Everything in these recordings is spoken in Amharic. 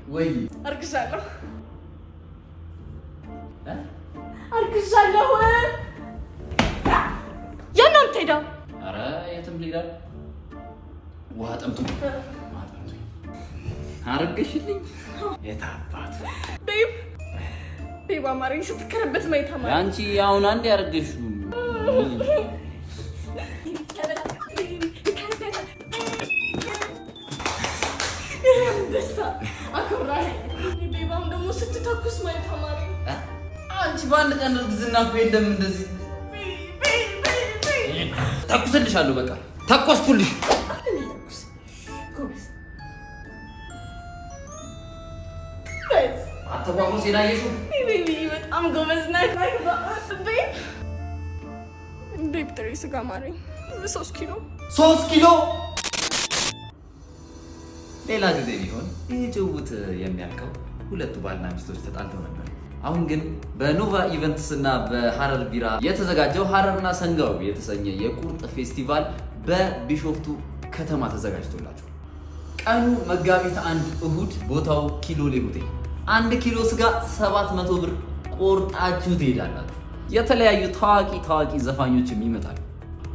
ወይ አርግሻለሁ የናንተ ሄዳ ኧረ የትም ልሄዳ ውሃ ጠምቶ አረገሽልኝ የታባት ቤባ ማረኝ ስትከረበት ማይታ ማለት አንቺ አሁን አንዴ ያረገሽው ደስታ አከብራለሁ ቤባም ደግሞ ስትተኩስ ማይታ ማለት አንቺ ባንድ ቀን እርግዝና እኮ የለም እንደዚህ ተኩስልሻለሁ በቃ ተኮስኩልሽ አተባባው ሲላየሱ በጣም ጎበዝ ነህ ቤብ ጥሬ ስጋ ማረኝ 3 ኪሎ ሌላ ጊዜ ቢሆን ይህ ጭውውት የሚያልቀው ሁለቱ ባልና ሚስቶች ተጣልተው ነበር። አሁን ግን በኖቫ ኢቨንትስ እና በሐረር ቢራ የተዘጋጀው ሐረርና ሰንጋው የተሰኘ የቁርጥ ፌስቲቫል በቢሾፍቱ ከተማ ተዘጋጅቶላችኋል። ቀኑ መጋቢት 1 እሁድ፣ ቦታው ኪሎሌ ሆቴል። 1 ኪሎ ስጋ 700 ብር ቆርጣችሁ ትሄዳላችሁ። የተለያዩ ታዋቂ ዘፋኞችም ይመጣሉ።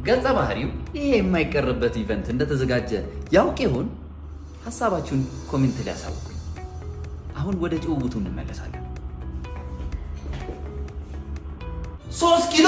ገጸ ባህሪው ይሄ የማይቀርበት ኢቨንት እንደተዘጋጀ ያውቅ ይሆን? ሐሳባችሁን ኮሜንት ላይ አሳውቁኝ። አሁን ወደ ጭውውቱ እንመለሳለን። 3 ኪሎ